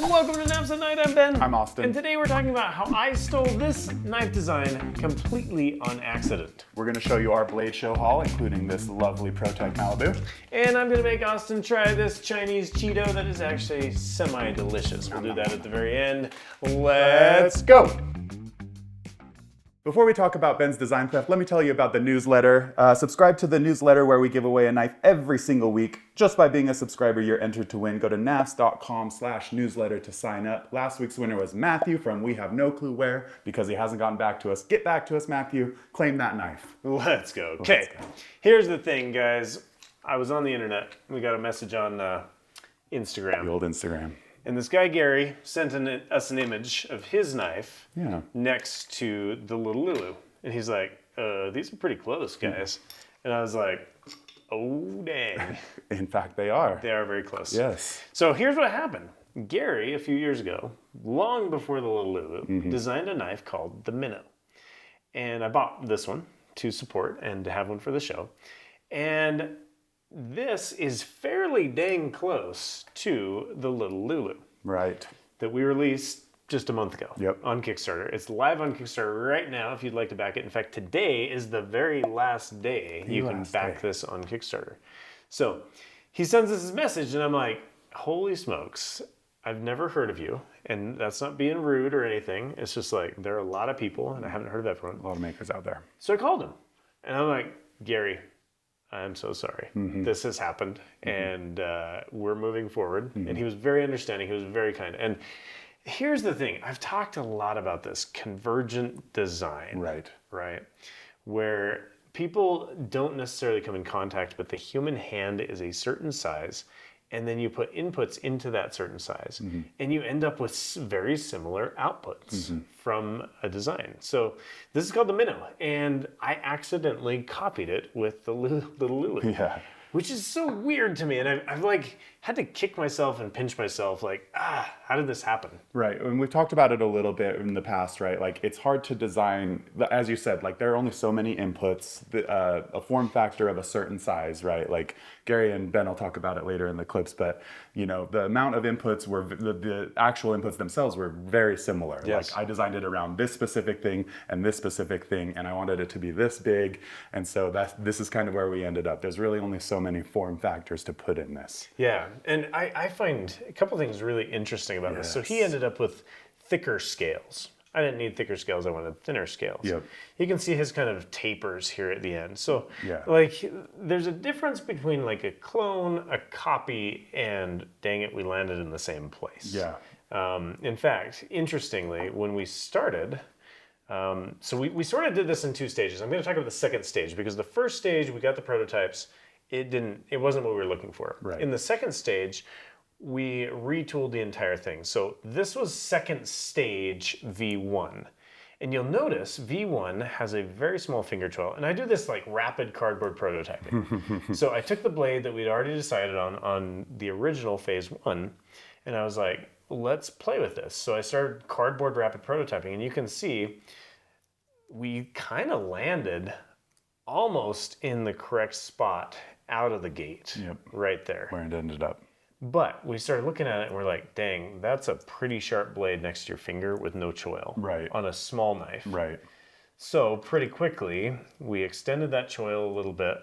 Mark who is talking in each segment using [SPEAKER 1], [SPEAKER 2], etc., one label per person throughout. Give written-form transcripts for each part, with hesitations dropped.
[SPEAKER 1] Welcome to Knafs at Night, I'm Ben.
[SPEAKER 2] I'm Austin.
[SPEAKER 1] And today we're talking about how I stole this knife design completely on accident.
[SPEAKER 2] We're going to show you our blade show haul, including this lovely ProTech Malibu.
[SPEAKER 1] And I'm going to make Austin try this Chinese Cheeto that is actually semi-delicious. We'll do that at the very end. Let's
[SPEAKER 2] go! Before we talk about Ben's design theft, let me tell you about the newsletter. Subscribe to the newsletter where we give away a knife every single week. Just by being a subscriber, you're entered to win. Go to knafs.com/newsletter to sign up. Last week's winner was Matthew from We Have No Clue Where, because he hasn't gotten back to us. Get back to us, Matthew. Claim that knife.
[SPEAKER 1] Let's go. Okay, here's the thing, guys. I was on the internet. We got a message on Instagram.
[SPEAKER 2] The old Instagram.
[SPEAKER 1] And this guy, Gary, sent us an image of his knife next to the little Lulu. And he's like, these are pretty close, guys. And I was like, oh, dang.
[SPEAKER 2] In fact, they are.
[SPEAKER 1] They are very close.
[SPEAKER 2] Yes.
[SPEAKER 1] So here's what happened. Gary, a few years ago, long before the little Lulu, designed a knife called the Minnow. And I bought this one to support and to have one for the show. And this is fairly dang close to the little Lulu.
[SPEAKER 2] Right.
[SPEAKER 1] That we released just a month ago on Kickstarter. It's live on Kickstarter right now if you'd like to back it. In fact, today is the very last day you can back this on Kickstarter. So he sends us his message and I'm like, holy smokes, I've never heard of you. And that's not being rude or anything. It's just like, there are a lot of people and I haven't heard of everyone.
[SPEAKER 2] A lot of makers out there.
[SPEAKER 1] So I called him and I'm like, Gary, I'm so sorry. This has happened and we're moving forward. And he was very understanding. He was very kind. And here's the thing. I've talked a lot about this convergent design. Right. Where people don't necessarily come in contact, but the human hand is a certain size. And then you put inputs into that certain size. And you end up with very similar outputs from a design. So this is called the Minnow. And I accidentally copied it with the little Lulu.
[SPEAKER 2] Yeah.
[SPEAKER 1] Which is so weird to me. And I've like had to kick myself and pinch myself like, how did this happen?
[SPEAKER 2] Right, and we've talked about it a little bit in the past, right? Like it's hard to design, as you said, like there are only so many inputs, a form factor of a certain size, right? Like Gary and Ben will talk about it later in the clips, but you know, the amount of inputs were, the actual inputs themselves were very similar.
[SPEAKER 1] Yes.
[SPEAKER 2] Like I designed it around this specific thing and this specific thing, and I wanted it to be this big, and so this is kind of where we ended up. There's really only so many form factors to put in this.
[SPEAKER 1] Yeah, and I find a couple things really interesting about this. So he ended up with thicker scales. I didn't need thicker scales, I wanted thinner scales.
[SPEAKER 2] Yep.
[SPEAKER 1] You can see his kind of tapers here at the end. So like there's a difference between like a clone, a copy, and dang it, we landed in the same place.
[SPEAKER 2] Yeah.
[SPEAKER 1] In fact, interestingly, when we started, so we sort of did this in two stages. I'm going to talk about the second stage because the first stage, we got the prototypes. It wasn't what we were looking for.
[SPEAKER 2] Right.
[SPEAKER 1] In the second stage, we retooled the entire thing. So this was second stage V1. And you'll notice V1 has a very small finger choil. And I do this like rapid cardboard prototyping. So I took the blade that we'd already decided on the original phase 1, and I was like, let's play with this. So I started cardboard rapid prototyping, and you can see we kind of landed almost in the correct spot out of the gate, right there.
[SPEAKER 2] Where it ended up.
[SPEAKER 1] But we started looking at it and we're like, dang, that's a pretty sharp blade next to your finger with no choil on a small knife.
[SPEAKER 2] Right.
[SPEAKER 1] So pretty quickly, we extended that choil a little bit.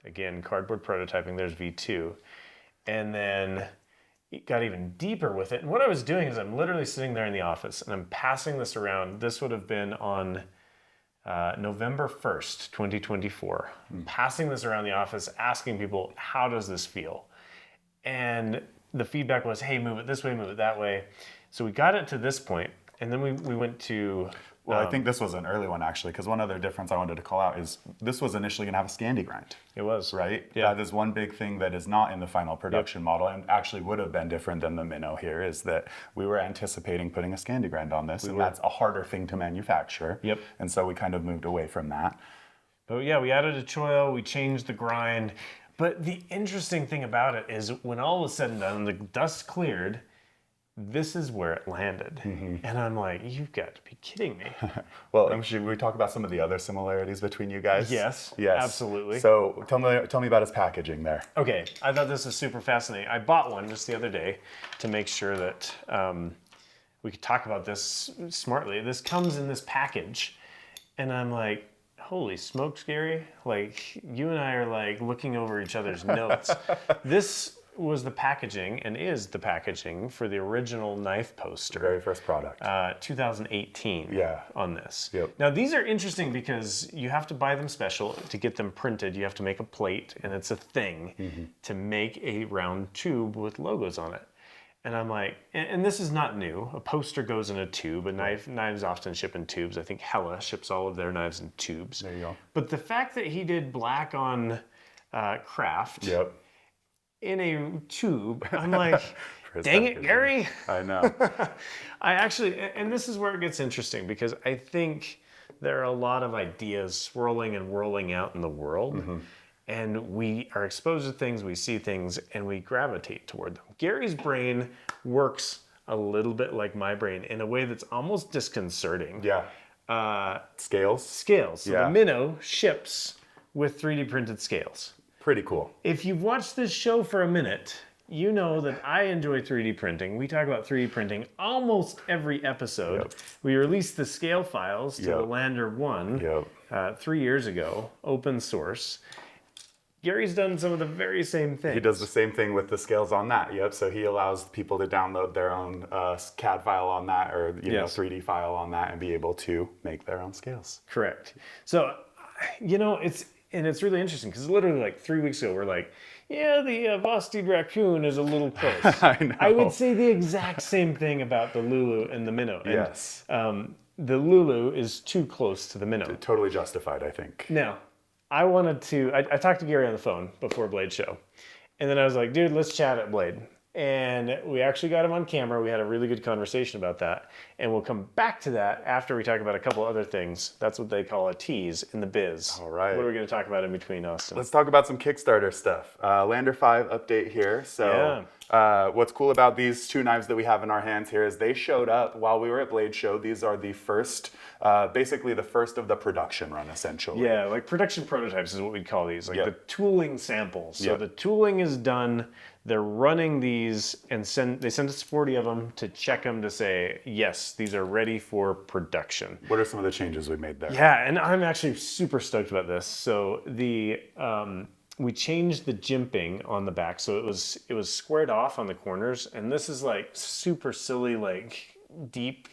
[SPEAKER 1] Again, cardboard prototyping, there's V2. And then it got even deeper with it. And what I was doing is I'm literally sitting there in the office and I'm passing this around. This would have been on November 1st, 2024. Passing this around the office, asking people, how does this feel? And the feedback was, hey, move it this way, move it that way. So we got it to this point, and then we went to...
[SPEAKER 2] Well, I think this was an early one, actually, because one other difference I wanted to call out is this was initially going to have a Scandi grind.
[SPEAKER 1] It was.
[SPEAKER 2] Right?
[SPEAKER 1] Yeah.
[SPEAKER 2] That is one big thing that is not in the final production model, and actually would have been different than the Minnow here, is that we were anticipating putting a Scandi grind on this, that's a harder thing to manufacture.
[SPEAKER 1] Yep.
[SPEAKER 2] And so we kind of moved away from that.
[SPEAKER 1] But yeah, we added a choil, we changed the grind. But the interesting thing about it is when all was said and done, the dust cleared, this is where it landed. And I'm like, you've got to be kidding me.
[SPEAKER 2] Well, should we talk about some of the other similarities between you guys?
[SPEAKER 1] Yes,
[SPEAKER 2] Yes.
[SPEAKER 1] absolutely.
[SPEAKER 2] So tell me about his packaging there.
[SPEAKER 1] Okay, I thought this was super fascinating. I bought one just the other day to make sure that we could talk about this smartly. This comes in this package, and I'm like, holy smokes, Gary. Like, you and I are like looking over each other's notes. This was the packaging and is the packaging for the original knife poster.
[SPEAKER 2] Very first product.
[SPEAKER 1] 2018 on this.
[SPEAKER 2] Yep.
[SPEAKER 1] Now these are interesting because you have to buy them special to get them printed. You have to make a plate, and it's a thing to make a round tube with logos on it. And I'm like, and this is not new. A poster goes in a tube. Knives often ship in tubes. I think Hella ships all of their knives in tubes.
[SPEAKER 2] There you go.
[SPEAKER 1] But the fact that he did black on craft in a tube, I'm like, dang it, Gary.
[SPEAKER 2] I know.
[SPEAKER 1] I actually, and this is where it gets interesting, because I think there are a lot of ideas swirling and whirling out in the world. And we are exposed to things, we see things, and we gravitate toward them. Gary's brain works a little bit like my brain in a way that's almost disconcerting.
[SPEAKER 2] Scales?
[SPEAKER 1] Scales. So the Minnow ships with 3D printed scales.
[SPEAKER 2] Pretty cool.
[SPEAKER 1] If you've watched this show for a minute, you know that I enjoy 3D printing. We talk about 3D printing almost every episode. We released the scale files to the Lander 1 3 years ago, open source. Gary's done some of the very same things.
[SPEAKER 2] He does the same thing with the scales on that. So he allows people to download their own CAD file on that, or 3D file on that, and be able to make their own scales.
[SPEAKER 1] Correct. So, it's really interesting, because literally like 3 weeks ago, we're like, the Vosteed raccoon is a little close.
[SPEAKER 2] I know.
[SPEAKER 1] I would say the exact same thing about the Lulu and the Minnow. And,
[SPEAKER 2] yes.
[SPEAKER 1] The Lulu is too close to the Minnow.
[SPEAKER 2] Totally justified, I think.
[SPEAKER 1] Now, I talked to Gary on the phone before Blade show. And then I was like, dude, let's chat at Blade. And we actually got him on camera. We had a really good conversation about that. And we'll come back to that after we talk about a couple other things. That's what they call a tease in the biz.
[SPEAKER 2] All right.
[SPEAKER 1] What are we going to talk about in between, Austin?
[SPEAKER 2] Let's talk about some Kickstarter stuff. Lander 5 update here. So what's cool about these two knives that we have in our hands here is they showed up while we were at Blade Show. These are the first, basically the first of the production run, essentially.
[SPEAKER 1] Yeah, like production prototypes is what we'd call these, like the tooling samples. So the tooling is done. They're running these, and they send us 40 of them to check them to say, yes, these are ready for production.
[SPEAKER 2] What are some of the changes we made there?
[SPEAKER 1] Yeah, and I'm actually super stoked about this. So we changed the jimping on the back, so it was squared off on the corners, and this is like super silly, like deep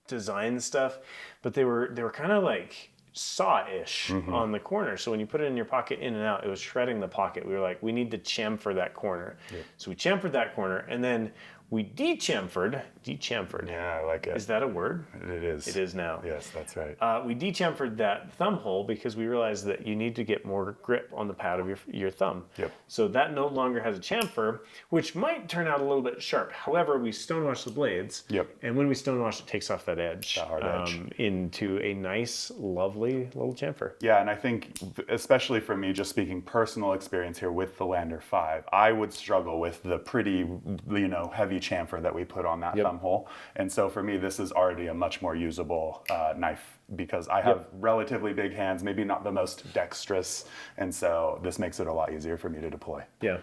[SPEAKER 1] design stuff, but they were kind of like saw-ish on the corner. So when you put it in your pocket in and out, it was shredding the pocket. We were like, we need to chamfer that corner. So we chamfered that corner, and then we dechamfered.
[SPEAKER 2] Yeah, I like it.
[SPEAKER 1] Is that a word?
[SPEAKER 2] It is.
[SPEAKER 1] It is now.
[SPEAKER 2] Yes, that's right.
[SPEAKER 1] We dechamfered that thumb hole because we realized that you need to get more grip on the pad of your thumb. So that no longer has a chamfer, which might turn out a little bit sharp. However, we stonewash the blades. And when we stonewash, it takes off that edge.
[SPEAKER 2] That hard edge.
[SPEAKER 1] Into a nice, lovely little chamfer.
[SPEAKER 2] Yeah, and I think, especially for me, just speaking personal experience here with the Lander 5, I would struggle with the pretty, heavy chamfer that we put on that thumb hole. And so for me, this is already a much more usable knife, because I have relatively big hands, maybe not the most dexterous, and so this makes it a lot easier for me to deploy.
[SPEAKER 1] Yeah.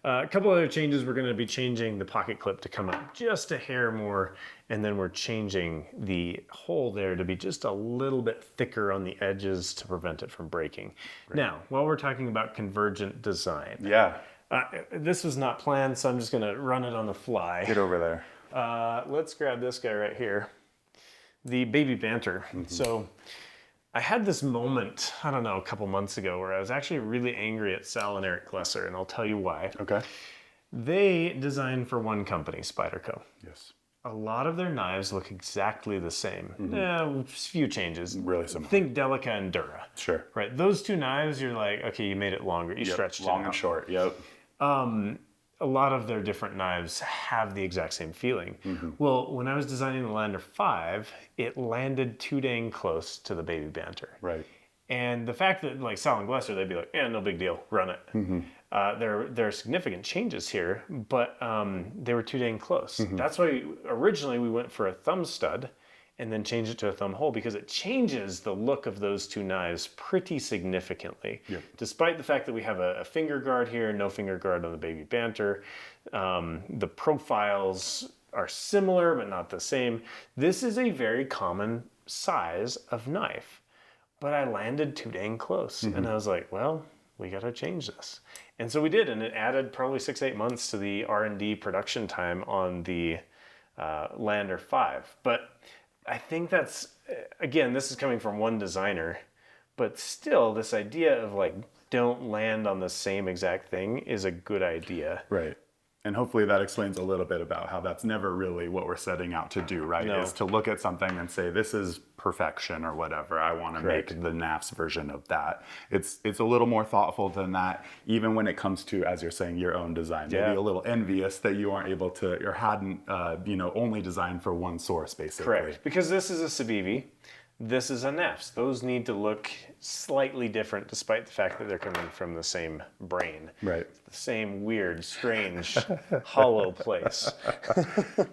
[SPEAKER 1] A couple other changes, we're going to be changing the pocket clip to come up just a hair more, and then we're changing the hole there to be just a little bit thicker on the edges to prevent it from breaking. Now, while we're talking about convergent design. This was not planned, so I'm just going to run it on the fly.
[SPEAKER 2] Get over there.
[SPEAKER 1] Let's grab this guy right here, the Baby Banter. So I had this moment, I don't know, a couple months ago, where I was actually really angry at Sal and Eric Klesser, and I'll tell you why.
[SPEAKER 2] Okay.
[SPEAKER 1] They designed for one company, Spyderco.
[SPEAKER 2] Yes.
[SPEAKER 1] A lot of their knives look exactly the same. A few changes.
[SPEAKER 2] Really similar.
[SPEAKER 1] Think Delica and Dura.
[SPEAKER 2] Sure.
[SPEAKER 1] Right. Those two knives, you're like, okay, you made it longer. You stretched it out.
[SPEAKER 2] Long and short. Yep.
[SPEAKER 1] A lot of their different knives have the exact same feeling. Well, when I was designing the Lander 5, it landed too dang close to the Baby Banter.
[SPEAKER 2] Right.
[SPEAKER 1] And the fact that, like, Sal and Glesser, they'd be like, no big deal, run it. there are significant changes here, but they were too dang close. That's why originally we went for a thumb stud and then changed it to a thumb hole, because it changes the look of those two knives pretty significantly. Despite the fact that we have a finger guard here, no finger guard on the Baby Banter, the profiles are similar but not the same. This is a very common size of knife, but I landed too dang close, and I was like, well, we got to change this. And so we did, and it added probably 6-8 months to the R&D production time on the Lander 5. But I think that's, again, this is coming from one designer, but still this idea of like, don't land on the same exact thing is a good idea.
[SPEAKER 2] Right. And hopefully that explains a little bit about how that's never really what we're setting out to do, right?
[SPEAKER 1] No.
[SPEAKER 2] Is to look at something and say, this is perfection or whatever. I want to make the Knafs version of that. It's a little more thoughtful than that, even when it comes to, as you're saying, your own design. Maybe a little envious that you aren't able to, or hadn't, only designed for one source, basically.
[SPEAKER 1] Correct. Because this is a Civivi. This is a Knafs. Those need to look slightly different, despite the fact that they're coming from the same brain.
[SPEAKER 2] Right.
[SPEAKER 1] The same weird, strange, hollow place.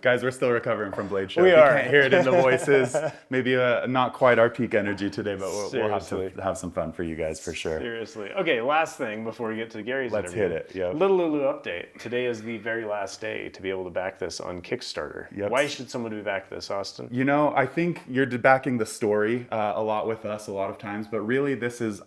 [SPEAKER 2] Guys, we're still recovering from Blade Show.
[SPEAKER 1] We
[SPEAKER 2] You
[SPEAKER 1] are.
[SPEAKER 2] can't hear it in the voices. Maybe not quite our peak energy today, but we'll have to have some fun for you guys for sure.
[SPEAKER 1] Seriously. Okay, last thing before we get to Gary's
[SPEAKER 2] Let's
[SPEAKER 1] interview.
[SPEAKER 2] hit it. Yep.
[SPEAKER 1] Little Lulu update. Today is the very last day to be able to back this on Kickstarter.
[SPEAKER 2] Yep.
[SPEAKER 1] Why should someone back this, Austin?
[SPEAKER 2] I think you're backing the story a lot with us a lot of times, but really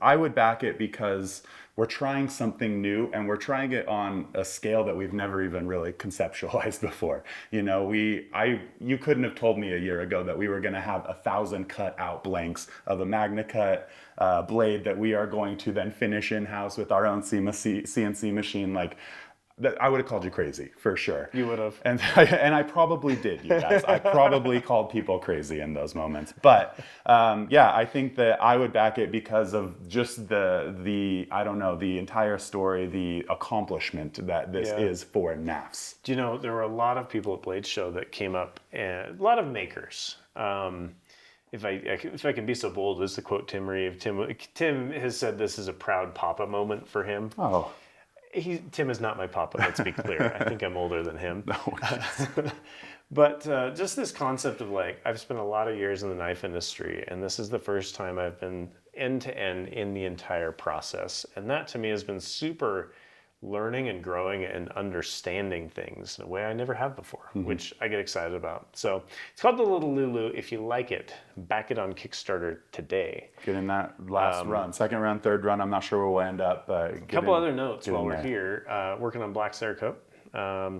[SPEAKER 2] I would back it because we're trying something new, and we're trying it on a scale that we've never even really conceptualized before. You couldn't have told me a year ago that we were going to have 1,000 cut out blanks of a MagnaCut blade that we are going to then finish in-house with our own CNC machine. Like, that I would have called you crazy for sure.
[SPEAKER 1] You would have.
[SPEAKER 2] And I probably did, you guys. I probably called people crazy in those moments. But I think that I would back it because of just the entire story, the accomplishment that this is for Knafs.
[SPEAKER 1] Do you know, there were a lot of people at Blade Show that came up, and a lot of makers. If I can be so bold as to quote Tim Reeve, Tim has said this is a proud papa moment for him.
[SPEAKER 2] Oh.
[SPEAKER 1] Tim is not my papa, let's be clear. I think I'm older than him.
[SPEAKER 2] No.
[SPEAKER 1] But just this concept of like, I've spent a lot of years in the knife industry, and this is the first time I've been end to end in the entire process. And that to me has been super learning and growing and understanding things in a way I never have before, which I get excited about. So it's called the Little Lulu. If you like it, back it on Kickstarter today.
[SPEAKER 2] Get in that last run, second run, third run. I'm not sure where we'll end up, but
[SPEAKER 1] a couple other notes while we're here. Working on black Cerakote.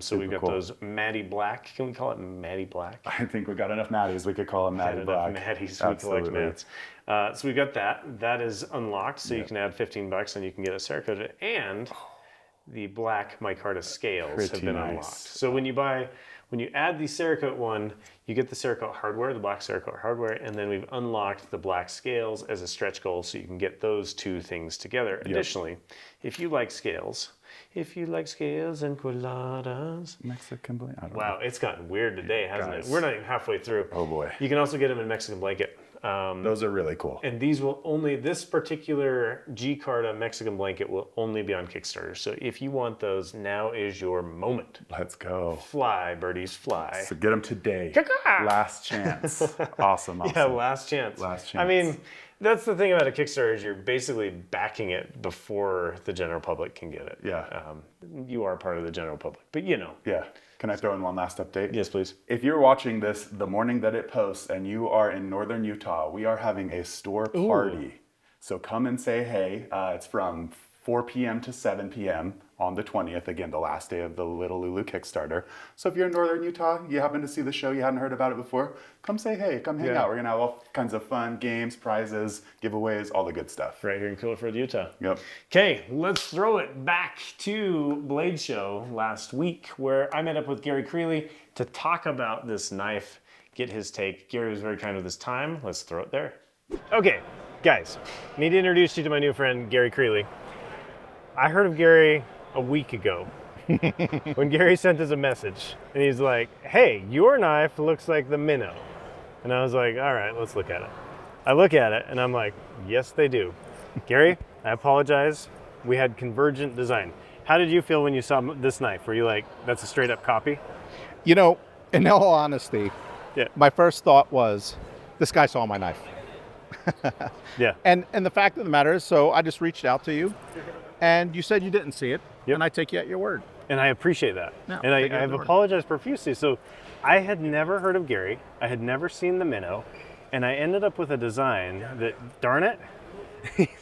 [SPEAKER 1] So we've got those Matty Black. Can we call it Matty Black?
[SPEAKER 2] I think we've got enough Matties. We could call them Matty Black.
[SPEAKER 1] Matties. We collect mats. So we've got that. That is unlocked. So you can add $15 and you can get a Cerakote. And the black micarta scales have been unlocked. So when you add the Cerakote one, you get the Cerakote hardware, the black Cerakote hardware, and then we've unlocked the black scales as a stretch goal, so you can get those two things together. Yep. Additionally, if you like scales and coladas.
[SPEAKER 2] Mexican blanket.
[SPEAKER 1] Wow, it's gotten weird today, hasn't it? We're not even halfway through.
[SPEAKER 2] Oh boy.
[SPEAKER 1] You can also get them in Mexican blanket.
[SPEAKER 2] Those are really cool.
[SPEAKER 1] And this particular G-Carta Mexican blanket will only be on Kickstarter. So if you want those, now is your moment.
[SPEAKER 2] Let's go.
[SPEAKER 1] Fly, birdies, fly.
[SPEAKER 2] So get them today. Last chance. Awesome.
[SPEAKER 1] Yeah, last chance.
[SPEAKER 2] Last chance.
[SPEAKER 1] I mean, that's the thing about a Kickstarter is you're basically backing it before the general public can get it.
[SPEAKER 2] Yeah.
[SPEAKER 1] You are part of the general public, but you know.
[SPEAKER 2] Yeah. Can I throw in one last update?
[SPEAKER 1] Yes, please.
[SPEAKER 2] If you're watching this the morning that it posts and you are in northern Utah, we are having a store party. Ooh. So come and say hey. It's from 4 p.m. to 7 p.m. on the 20th, again, the last day of the Little Lulu Kickstarter. So if you're in northern Utah, you happen to see the show, you hadn't heard about it before, come say hey, come hang out. We're going to have all kinds of fun, games, prizes, giveaways, all the good stuff.
[SPEAKER 1] Right here in Killiford, Utah.
[SPEAKER 2] Yep.
[SPEAKER 1] Okay, let's throw it back to Blade Show last week, where I met up with Gary Creeley to talk about this knife, get his take. Gary was very kind with his time. Let's throw it there. Okay, guys, need to introduce you to my new friend, Gary Creeley. I heard of Gary a week ago when Gary sent us a message, and he's like, hey, your knife looks like the Minnow. And I was like, all right, let's look at it. I look at it and I'm like, yes, they do. Gary, I apologize. We had convergent design. How did you feel when you saw this knife? Were you like, that's a straight up copy?
[SPEAKER 3] You know, in all honesty,
[SPEAKER 1] Yeah.
[SPEAKER 3] my first thought was, this guy saw my knife.
[SPEAKER 1] Yeah.
[SPEAKER 3] And the fact of the matter is, so I just reached out to you, and you said you didn't see it,
[SPEAKER 1] Yep.
[SPEAKER 3] and I take you at your word.
[SPEAKER 1] And I appreciate that.
[SPEAKER 3] No,
[SPEAKER 1] and
[SPEAKER 3] take it
[SPEAKER 1] I've
[SPEAKER 3] at the word.
[SPEAKER 1] apologized profusely. So I had never heard of Gary. I had never seen the minnow. And I ended up with a design that, darn it,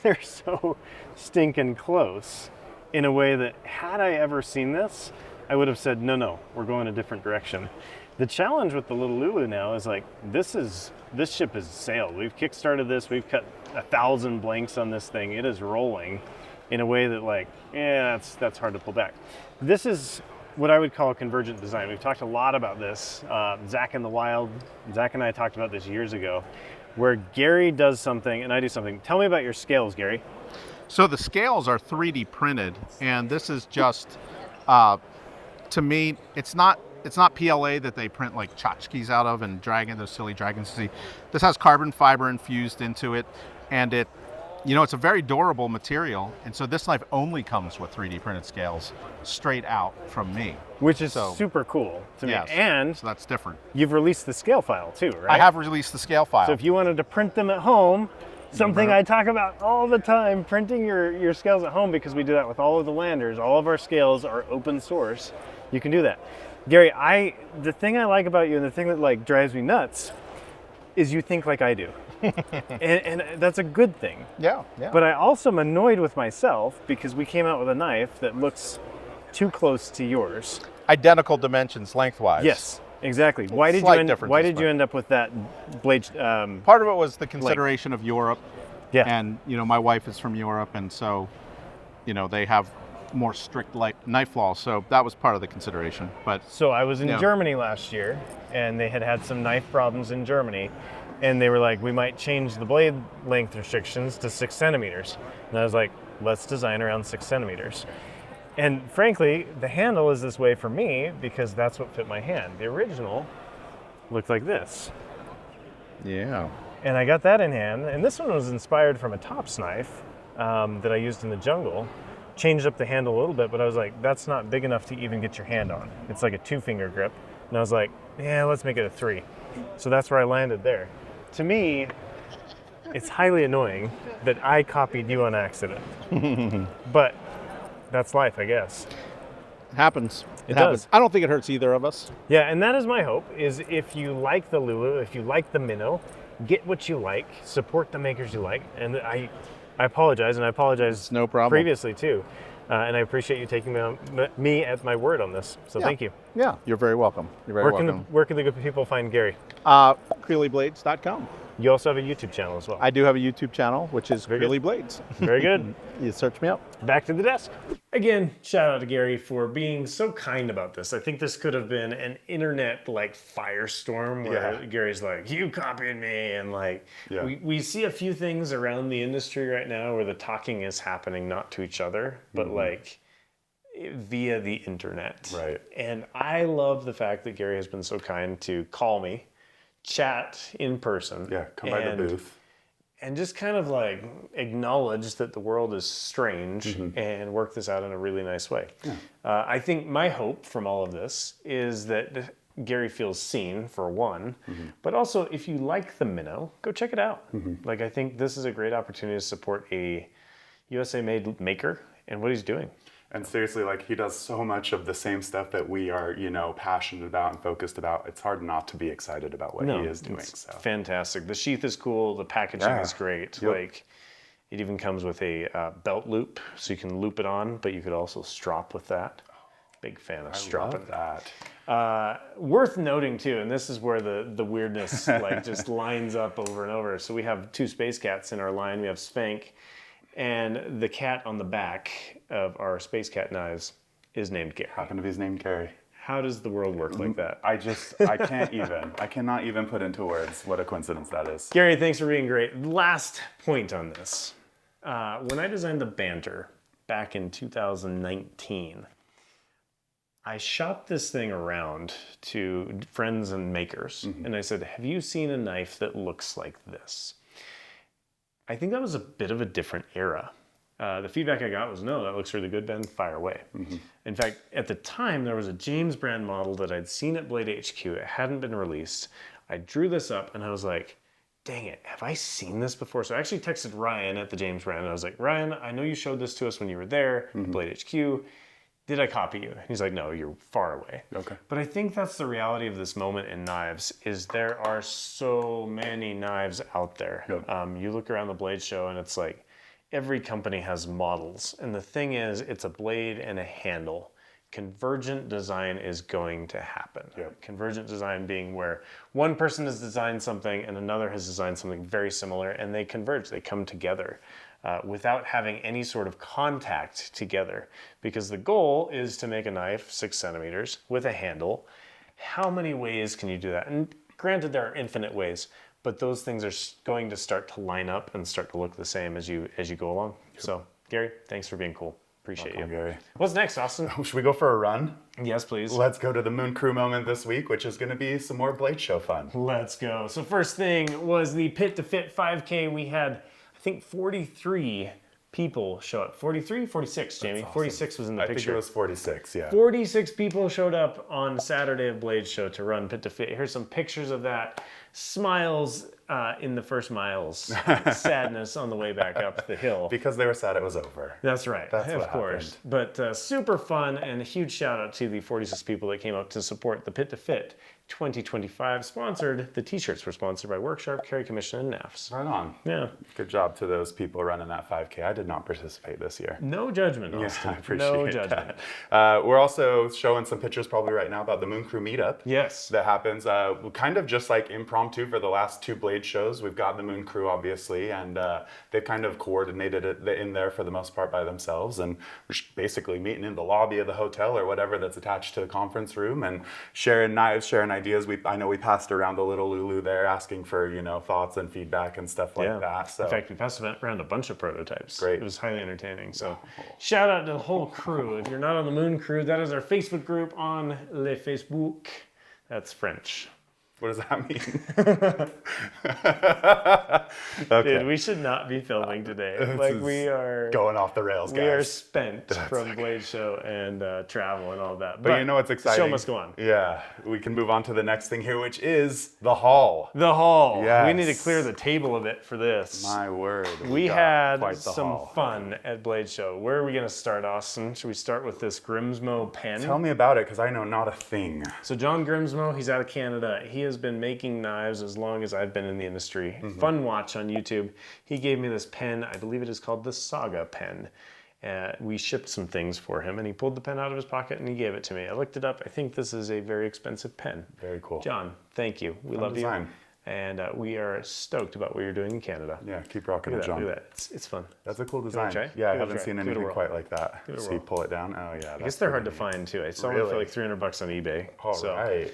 [SPEAKER 1] they're so stinking close in a way that had I ever seen this, I would have said, no, we're going a different direction. The challenge with the little Lulu now is like, this ship has sailed. We've kickstarted this. We've cut 1,000 blanks on this thing. It is rolling in a way that like, that's hard to pull back. This is what I would call a convergent design. We've talked a lot about this. Zach in the Wild, Zach and I talked about this years ago, where Gary does something and I do something. Tell me about your scales, Gary.
[SPEAKER 3] So the scales are 3D printed, and this is just, to me, it's not PLA that they print like tchotchkes out of and those silly dragons you see. This has carbon fiber infused into it, and it's a very durable material, and so this knife only comes with 3D printed scales straight out from me.
[SPEAKER 1] Which is super cool to me.
[SPEAKER 3] Yes,
[SPEAKER 1] And
[SPEAKER 3] so that's different.
[SPEAKER 1] you've released the scale file too, right?
[SPEAKER 3] I have released the scale file.
[SPEAKER 1] So if you wanted to print them at home, something I talk about all the time, printing your scales at home, because we do that with all of the landers. All of our scales are open source. You can do that. Gary, the thing I like about you and the thing that like drives me nuts is you think like I do. and that's a good thing.
[SPEAKER 3] Yeah.
[SPEAKER 1] But I also am annoyed with myself because we came out with a knife that looks too close to yours.
[SPEAKER 3] Identical dimensions lengthwise.
[SPEAKER 1] Yes, exactly. Why did you end up with that blade?
[SPEAKER 3] Part of it was the consideration of Europe.
[SPEAKER 1] Yeah.
[SPEAKER 3] And my wife is from Europe, and so they have more strict knife laws, so that was part of the consideration. But
[SPEAKER 1] so I was in Germany last year, and they had some knife problems in Germany, and they were like, we might change the blade length restrictions to 6 centimeters. And I was like, let's design around 6 centimeters. And frankly, the handle is this way for me because that's what fit my hand. The original looked like this.
[SPEAKER 3] Yeah.
[SPEAKER 1] And I got that in hand, and this one was inspired from a Tops knife that I used in the jungle. Changed up the handle a little bit, but I was like, that's not big enough to even get your hand on. It's like a 2-finger grip. And I was like, yeah, let's make it a 3. So that's where I landed there. To me, it's highly annoying that I copied you on accident. But that's life, I guess.
[SPEAKER 3] It happens.
[SPEAKER 1] It does.
[SPEAKER 3] I don't think it hurts either of us.
[SPEAKER 1] Yeah, and that is my hope, is if you like the Lulu, if you like the minnow, get what you like, support the makers you like. And I apologize, and I apologize
[SPEAKER 3] no problem.
[SPEAKER 1] Previously too. And I appreciate you taking me at my word on this. So thank you.
[SPEAKER 3] Yeah, you're very welcome. You're very welcome.
[SPEAKER 1] Where can the good people find Gary?
[SPEAKER 3] CreelyBlades.com.
[SPEAKER 1] You also have a YouTube channel as well.
[SPEAKER 3] I do have a YouTube channel, which is Creely Blades.
[SPEAKER 1] Very good.
[SPEAKER 3] You search me up.
[SPEAKER 1] Back to the desk. Again, shout out to Gary for being so kind about this. I think this could have been an internet like firestorm where Gary's like, you copied me. And like, we see a few things around the industry right now where the talking is happening not to each other, but like via the internet.
[SPEAKER 2] Right.
[SPEAKER 1] And I love the fact that Gary has been so kind to call me, chat in person.
[SPEAKER 2] Yeah, come by the booth.
[SPEAKER 1] And just kind of like acknowledge that the world is strange and work this out in a really nice way. Yeah. I think my hope from all of this is that Gary feels seen, for one, but also if you like the minnow, go check it out. Like, I think this is a great opportunity to support a USA-made maker and what he's doing.
[SPEAKER 2] And seriously, like, he does so much of the same stuff that we are, passionate about and focused about. It's hard not to be excited about what he is doing.
[SPEAKER 1] It's fantastic. The sheath is cool. The packaging is great. Yep. Like, it even comes with a belt loop, so you can loop it on, but you could also strop with that. Big fan of stropping.
[SPEAKER 2] I love that.
[SPEAKER 1] Worth noting too, and this is where the weirdness like just lines up over and over. So we have 2 space cats in our line. We have Spank. And the cat on the back of our Space Cat knives is named Gary.
[SPEAKER 2] Happened to be his name, Gary.
[SPEAKER 1] How does the world work like that?
[SPEAKER 2] I cannot even put into words what a coincidence that is.
[SPEAKER 1] Gary, thanks for being great. Last point on this. When I designed the Banter back in 2019, I shopped this thing around to friends and makers. And I said, have you seen a knife that looks like this? I think that was a bit of a different era. The feedback I got was, no, that looks really good, Ben, fire away. In fact, at the time, there was a James brand model that I'd seen at Blade HQ. It hadn't been released. I drew this up and I was like, dang it, have I seen this before? So I actually texted Ryan at the James brand and I was like, Ryan, I know you showed this to us when you were there at Blade HQ. Did I copy you? He's like, no, you're far away.
[SPEAKER 2] Okay.
[SPEAKER 1] But I think that's the reality of this moment in knives, is there are so many knives out there.
[SPEAKER 2] Yep.
[SPEAKER 1] You look around the Blade show and it's like, every company has models. And the thing is, it's a blade and a handle. Convergent design is going to happen.
[SPEAKER 2] Yep.
[SPEAKER 1] Convergent design being where one person has designed something and another has designed something very similar, and they converge, they come together without having any sort of contact together. Because the goal is to make a knife 6 centimeters with a handle. How many ways can you do that? And granted, there are infinite ways, but those things are going to start to line up and start to look the same as you go along. So, Gary, thanks for being cool. Appreciate you.
[SPEAKER 2] Gary.
[SPEAKER 1] What's next, Austin?
[SPEAKER 2] Should we go for a run?
[SPEAKER 1] Yes, please.
[SPEAKER 2] Let's go to the Moon Crew moment this week, which is going to be some more Blade Show fun.
[SPEAKER 1] Let's go. So first thing was the Pit to Fit 5K. We had, I think, 43 people show up. 43, 46, Jamie.
[SPEAKER 2] Awesome.
[SPEAKER 1] 46 was in the picture.
[SPEAKER 2] I think it was 46, yeah.
[SPEAKER 1] 46 people showed up on Saturday of Blade Show to run Pit to Fit. Here's some pictures of that. Smiles in the first miles. Sadness on the way back up the hill.
[SPEAKER 2] Because they were sad it was over.
[SPEAKER 1] That's right,
[SPEAKER 2] That's
[SPEAKER 1] of
[SPEAKER 2] what
[SPEAKER 1] course. But super fun, and a huge shout out to the 46 people that came up to support the Pit to Fit 2025 sponsored. The t-shirts were sponsored by Worksharp, Carry Commission, and Knafs.
[SPEAKER 2] Right on.
[SPEAKER 1] Yeah.
[SPEAKER 2] Good job to those people running that 5K. I did not participate this year.
[SPEAKER 1] No judgment, Austin.
[SPEAKER 2] Yeah, I appreciate
[SPEAKER 1] no judgment.
[SPEAKER 2] that. We're also showing some pictures probably right now about the Moon Crew meetup.
[SPEAKER 1] Yes.
[SPEAKER 2] That happens kind of just like impromptu for the last 2 Blade shows. We've got the Moon Crew, obviously, and they've kind of coordinated it in there for the most part by themselves. And we're basically meeting in the lobby of the hotel or whatever that's attached to the conference room and sharing knives, sharing ideas. I know we passed around a little Lulu there asking for, thoughts and feedback and stuff like that. So.
[SPEAKER 1] In fact, we passed around a bunch of prototypes.
[SPEAKER 2] Great.
[SPEAKER 1] It was highly entertaining. So shout out to the whole crew. If you're not on the Moon Crew, that is our Facebook group on Le Facebook. That's French.
[SPEAKER 2] What does that mean?
[SPEAKER 1] Okay. Dude, we should not be filming today. Like, we are
[SPEAKER 2] going off the rails, guys.
[SPEAKER 1] We are spent from Blade Show and travel and all that.
[SPEAKER 2] But you know what's exciting?
[SPEAKER 1] The show must go on.
[SPEAKER 2] Yeah, we can move on to the next thing here, which is the haul.
[SPEAKER 1] The haul.
[SPEAKER 2] Yes.
[SPEAKER 1] We need to clear the table a bit for this.
[SPEAKER 2] My word.
[SPEAKER 1] We had some fun at Blade Show. Where are we going to start, Austin? Should we start with this Grimsmo pen?
[SPEAKER 2] Tell me about it, because I know not a thing.
[SPEAKER 1] So John Grimsmo, he's out of Canada. He has been making knives as long as I've been in the industry. Fun watch on YouTube. He gave me this pen. I believe it is called the Saga pen. We shipped some things for him, and he pulled the pen out of his pocket and he gave it to me. I looked it up. I think this is a very expensive pen.
[SPEAKER 2] Very cool.
[SPEAKER 1] John, thank you. We love you. And we are stoked about what you're doing in Canada.
[SPEAKER 2] Yeah, keep rocking it, John.
[SPEAKER 1] Look at that. It's fun.
[SPEAKER 2] That's a cool design.
[SPEAKER 1] Try?
[SPEAKER 2] Yeah, I haven't seen anything quite like that. See, pull it down. Oh, yeah.
[SPEAKER 1] I guess they're hard to find, too. I saw them for like $300 on eBay.
[SPEAKER 2] All right.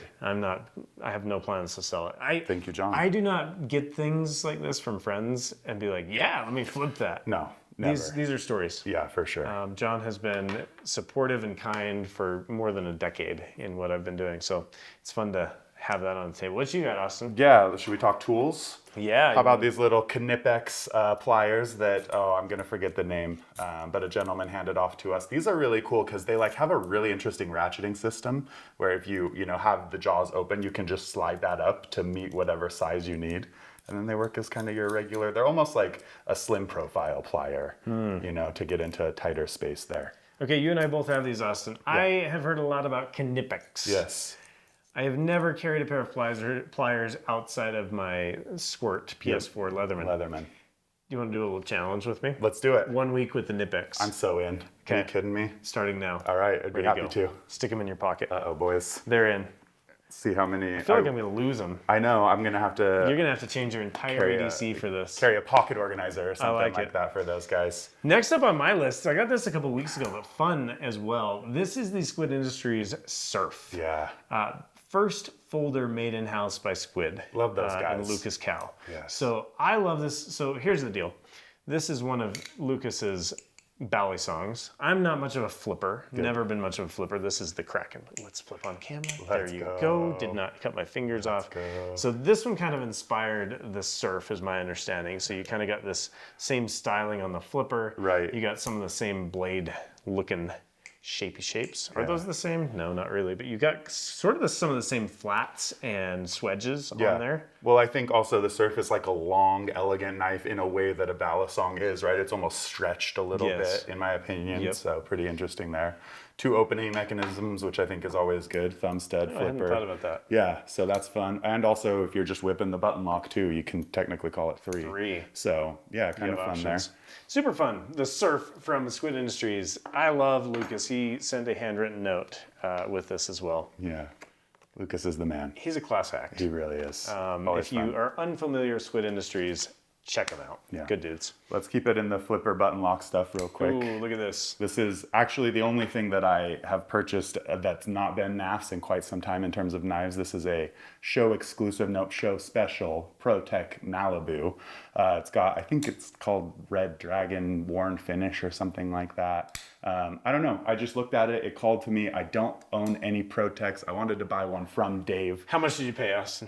[SPEAKER 1] I have no plans to sell it.
[SPEAKER 2] Thank you, John.
[SPEAKER 1] I do not get things like this from friends and be like, yeah, let me flip that.
[SPEAKER 2] No, never.
[SPEAKER 1] These are stories.
[SPEAKER 2] Yeah, for sure.
[SPEAKER 1] John has been supportive and kind for more than a decade in what I've been doing. So it's fun to have that on the table. What you got, Austin?
[SPEAKER 2] Yeah, should we talk tools?
[SPEAKER 1] Yeah.
[SPEAKER 2] How about these little Knipex pliers that, I'm going to forget the name, but a gentleman handed off to us. These are really cool because they have a really interesting ratcheting system where if you have the jaws open, you can just slide that up to meet whatever size you need. And then they work as kind of your regular, they're almost like a slim profile plier, to get into a tighter space there.
[SPEAKER 1] Okay, you and I both have these, Austin. Yeah. I have heard a lot about Knipex.
[SPEAKER 2] Yes.
[SPEAKER 1] I have never carried a pair of pliers outside of my Squirt PS4 Leatherman. You want to do a little challenge with me?
[SPEAKER 2] Let's do it.
[SPEAKER 1] 1 week with the Knipex.
[SPEAKER 2] I'm so in. Okay. Are you kidding me?
[SPEAKER 1] Starting now.
[SPEAKER 2] All right, I'd be happy to.
[SPEAKER 1] Stick them in your pocket.
[SPEAKER 2] Uh-oh, boys.
[SPEAKER 1] They're in.
[SPEAKER 2] See how many.
[SPEAKER 1] I feel like I'm going to lose them.
[SPEAKER 2] I know. I'm going to have to.
[SPEAKER 1] You're going to have to change your entire ADC for this.
[SPEAKER 2] Carry a pocket organizer or something like that for those guys.
[SPEAKER 1] Next up on my list, I got this a couple weeks ago, but fun as well. This is the Squid Industries Surf.
[SPEAKER 2] Yeah.
[SPEAKER 1] First folder made in-house by Squid.
[SPEAKER 2] Love those guys.
[SPEAKER 1] And Lucas Cow.
[SPEAKER 2] Yes.
[SPEAKER 1] So I love this. So here's the deal. This is one of Lucas's bally songs. I'm not much of a flipper. Good. Never been much of a flipper. This is the Kraken. Let's flip on camera. There you go. Did not cut my fingers off. So this one kind of inspired the surf, is my understanding. So you kind of got this same styling on the flipper.
[SPEAKER 2] Right.
[SPEAKER 1] You got some of the same blade looking shapy shapes. Are those the same? No, not really. But you got sort of some of the same flats and swedges on there.
[SPEAKER 2] Well, I think also the surf is like a long, elegant knife in a way that a balisong is, right? It's almost stretched a little bit, in my opinion. So pretty interesting there. 2 opening mechanisms, which I think is always good. Thumb stud, flipper.
[SPEAKER 1] I hadn't thought about that.
[SPEAKER 2] Yeah, so that's fun. And also, if you're just whipping the button lock too, you can technically call it 3.
[SPEAKER 1] 3.
[SPEAKER 2] So yeah, kind of fun options there.
[SPEAKER 1] Super fun. The surf from Squid Industries. I love Lucas. He sent a handwritten note with this as well.
[SPEAKER 2] Yeah. Lucas is the man.
[SPEAKER 1] He's a class act.
[SPEAKER 2] He really is.
[SPEAKER 1] If you are unfamiliar with Squid Industries, check them out.
[SPEAKER 2] Yeah.
[SPEAKER 1] Good dudes.
[SPEAKER 2] Let's keep it in the flipper button lock stuff real quick.
[SPEAKER 1] Ooh, look at this.
[SPEAKER 2] This is actually the only thing that I have purchased that's not been Knafs in quite some time in terms of knives. This is a show exclusive, show special ProTech Malibu. It's got, I think it's called Red Dragon Worn Finish or something like that. I don't know. I just looked at it. It called to me. I don't own any ProTechs. I wanted to buy one from Dave.
[SPEAKER 1] How much did you pay us?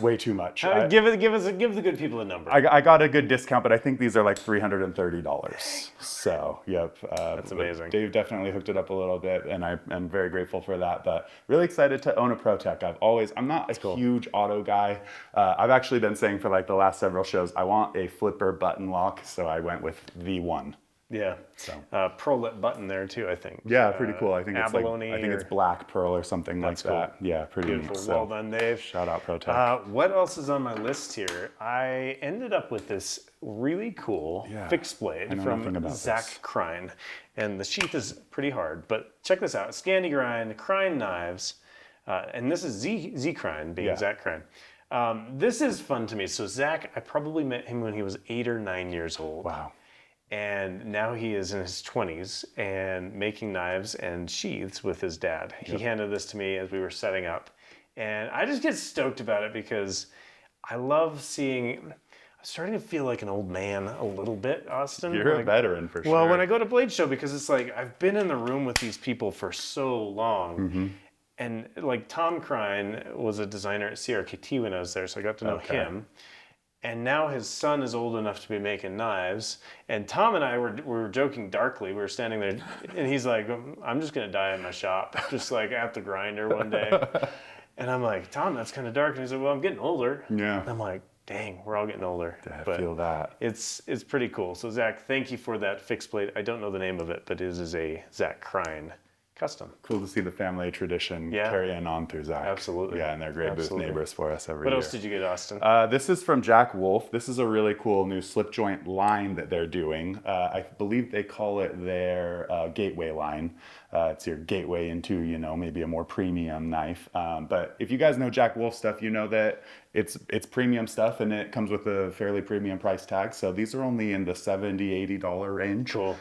[SPEAKER 2] Way too much.
[SPEAKER 1] Give the good people a number.
[SPEAKER 2] I got a good discount, but I think these are like $330. So, yep.
[SPEAKER 1] That's amazing.
[SPEAKER 2] Dave definitely hooked it up a little bit, and I'm very grateful for that. But really excited to own a ProTech. I'm not a huge auto guy. I've actually been saying for like the last several shows, I want a flipper button lock, so I went with the one.
[SPEAKER 1] Yeah. So pearl lip button there too, I think.
[SPEAKER 2] Yeah, pretty cool. I think
[SPEAKER 1] abalone
[SPEAKER 2] it's black pearl or something like that. Cool. Yeah, pretty
[SPEAKER 1] beautiful.
[SPEAKER 2] neat.
[SPEAKER 1] Well done, Dave.
[SPEAKER 2] Shout out ProTech.
[SPEAKER 1] What else is on my list here? I ended up with this really cool fixed blade from Zach Krine, and the sheath is pretty hard. But check this out: Scandi Grind, Krine knives, and this is Z Krine being Zach Krine. This is fun to me. So Zach, I probably met him when he was 8 or 9 years old.
[SPEAKER 2] Wow.
[SPEAKER 1] And now he is in his 20s and making knives and sheaths with his dad. He handed this to me as we were setting up. And I just get stoked about it because I love seeing... I'm starting to feel like an old man a little bit, Austin.
[SPEAKER 2] You're a veteran for sure.
[SPEAKER 1] Well, when I go to Blade Show, because it's like I've been in the room with these people for so long. Mm-hmm. And like Tom Krine was a designer at CRKT when I was there, so I got to know him. And now his son is old enough to be making knives. And Tom and I were joking darkly. We were standing there, and he's like, I'm just going to die in my shop, just like at the grinder one day. And I'm like, Tom, that's kind of dark. And he's like, well, I'm getting older. Yeah. And I'm like, dang, we're all getting older.
[SPEAKER 2] I feel that.
[SPEAKER 1] It's pretty cool. So, Zach, thank you for that fixed blade. I don't know the name of it, but it is a Zach Krine custom.
[SPEAKER 2] Cool to see the family tradition carrying on through Zach.
[SPEAKER 1] Absolutely.
[SPEAKER 2] Yeah, and they're great booth neighbors for us every year.
[SPEAKER 1] What else did you get, Austin?
[SPEAKER 2] This is from Jack Wolf. This is a really cool new slip joint line that they're doing. I believe they call it their gateway line. It's your gateway into, maybe a more premium knife. But if you guys know Jack Wolf stuff, you know that it's premium stuff and it comes with a fairly premium price tag. So these are only in the $70, $80 range.
[SPEAKER 1] Cool.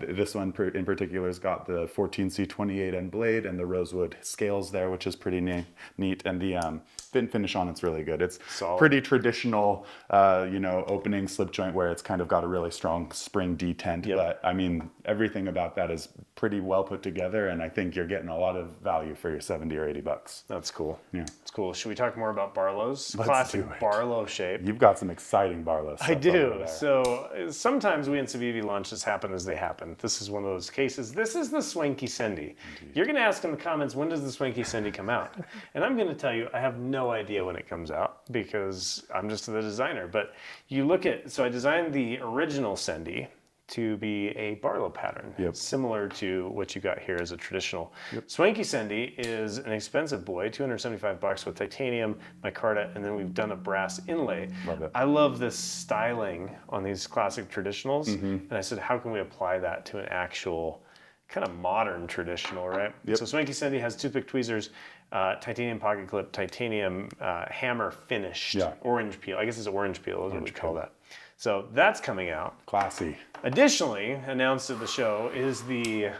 [SPEAKER 2] This one in particular has got the 14C28 end blade and the rosewood scales there, which is pretty neat. And the fin finish on it's really good. It's solid. Pretty traditional, opening slip joint where it's kind of got a really strong spring detent. Yep. But I mean, everything about that is pretty well put together, and I think you're getting a lot of value for your $70 or $80.
[SPEAKER 1] That's cool.
[SPEAKER 2] Yeah,
[SPEAKER 1] it's cool. Should we talk more about Barlow's?
[SPEAKER 2] Let's
[SPEAKER 1] classic Barlow shape.
[SPEAKER 2] You've got some exciting Barlow stuff.
[SPEAKER 1] I do. So sometimes we in Civivi launches happen as they happen. This is one of those cases. This is the Swanky Sendy. Indeed. You're going to ask in the comments, when does the Swanky Sendy come out? And I'm going to tell you, I have no idea when it comes out because I'm just the designer. But you look at, so I designed the original Sendy to be a Barlow pattern, similar to what you got here as a traditional. Swanky Sendy is an expensive boy, $275 with titanium, micarta, and then we've done a brass inlay.
[SPEAKER 2] Love it.
[SPEAKER 1] I love this styling on these classic traditionals, and I said, how can we apply that to an actual kind of modern traditional, right? So Swanky Sendy has toothpick tweezers, titanium pocket clip, titanium hammer finished orange peel. I guess it's orange peel is what we call that. So that's coming out.
[SPEAKER 2] Classy.
[SPEAKER 1] Additionally, announced at the show is the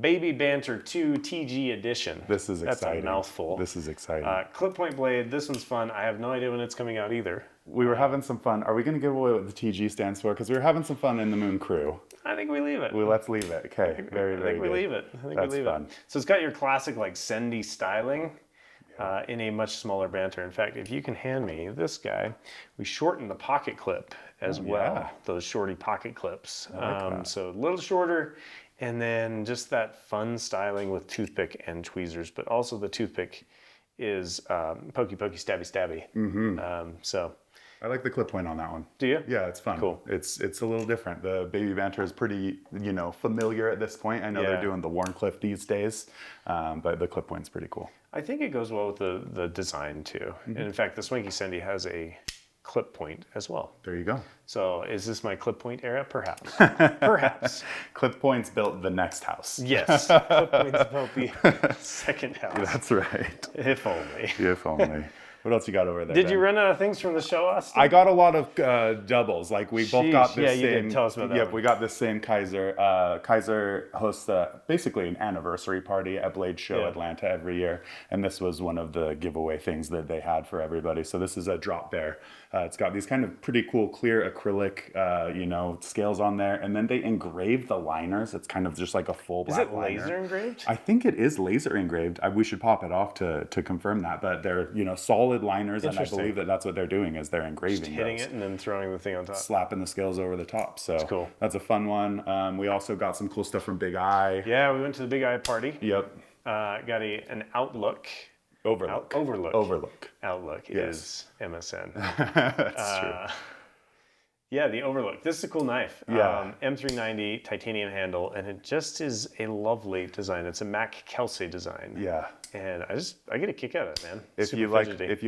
[SPEAKER 1] Baby Banter 2 TG Edition.
[SPEAKER 2] This is exciting.
[SPEAKER 1] That's a mouthful.
[SPEAKER 2] This is exciting.
[SPEAKER 1] Clip point blade. This one's fun. I have no idea when it's coming out either.
[SPEAKER 2] We were having some fun. Are we going to give away what the TG stands for? Because we were having some fun in the Moon Crew.
[SPEAKER 1] I think we leave it.
[SPEAKER 2] Let's leave it. Okay, very, very good.
[SPEAKER 1] I think we leave it.
[SPEAKER 2] That's fun.
[SPEAKER 1] So it's got your classic like Sendy styling in a much smaller Banter. In fact, if you can hand me this guy, we shortened the pocket clip as well.
[SPEAKER 2] Yeah.
[SPEAKER 1] Those shorty pocket clips.
[SPEAKER 2] That.
[SPEAKER 1] So a little shorter, and then just that fun styling with toothpick and tweezers. But also the toothpick is pokey, stabby, stabby. So.
[SPEAKER 2] I like the clip point on that one.
[SPEAKER 1] Do you?
[SPEAKER 2] Yeah, it's fun.
[SPEAKER 1] Cool.
[SPEAKER 2] It's a little different. The Baby Banter is pretty, familiar at this point. I know they're doing the Warncliffe these days, but the clip point's pretty cool.
[SPEAKER 1] I think it goes well with the design too. And in fact, the Swanky Sendy has a clip point as well.
[SPEAKER 2] There you go.
[SPEAKER 1] So is this my clip point era? Perhaps. Perhaps.
[SPEAKER 2] Clip points built the next house.
[SPEAKER 1] Yes. Clip points built the second house.
[SPEAKER 2] That's right.
[SPEAKER 1] If only.
[SPEAKER 2] If only. What else you got over there?
[SPEAKER 1] Did you run out of things from the show, Austin?
[SPEAKER 2] I got a lot of doubles. Like we both got this
[SPEAKER 1] yeah,
[SPEAKER 2] same.
[SPEAKER 1] you did. Tell us about that
[SPEAKER 2] Yep,
[SPEAKER 1] one.
[SPEAKER 2] we got this same Kaiser. Kaiser hosts basically an anniversary party at Blade Show Atlanta every year, and this was one of the giveaway things that they had for everybody. So this is a drop bear. It's got these kind of pretty cool clear acrylic, scales on there, and then they engraved the liners. It's kind of just like a full black liner.
[SPEAKER 1] Is it laser engraved?
[SPEAKER 2] I think it is laser engraved. We should pop it off to confirm that, but they're solid liners, and I believe that's what they're doing is they're engraving
[SPEAKER 1] Just hitting
[SPEAKER 2] those.
[SPEAKER 1] it and then throwing the thing on top.
[SPEAKER 2] Slapping the scales over the top. So that's
[SPEAKER 1] cool.
[SPEAKER 2] That's a fun one. We also got some cool stuff from Big Eye.
[SPEAKER 1] Yeah, we went to the Big Eye party.
[SPEAKER 2] Yep.
[SPEAKER 1] Got an Outlook.
[SPEAKER 2] Overlook.
[SPEAKER 1] Outlook is MSN.
[SPEAKER 2] That's true.
[SPEAKER 1] Yeah, the Overlook. This is a cool knife.
[SPEAKER 2] Yeah.
[SPEAKER 1] M390 titanium handle, and it just is a lovely design. It's a Mac Kelsey design.
[SPEAKER 2] Yeah.
[SPEAKER 1] And I get a kick out of it, man.
[SPEAKER 2] If you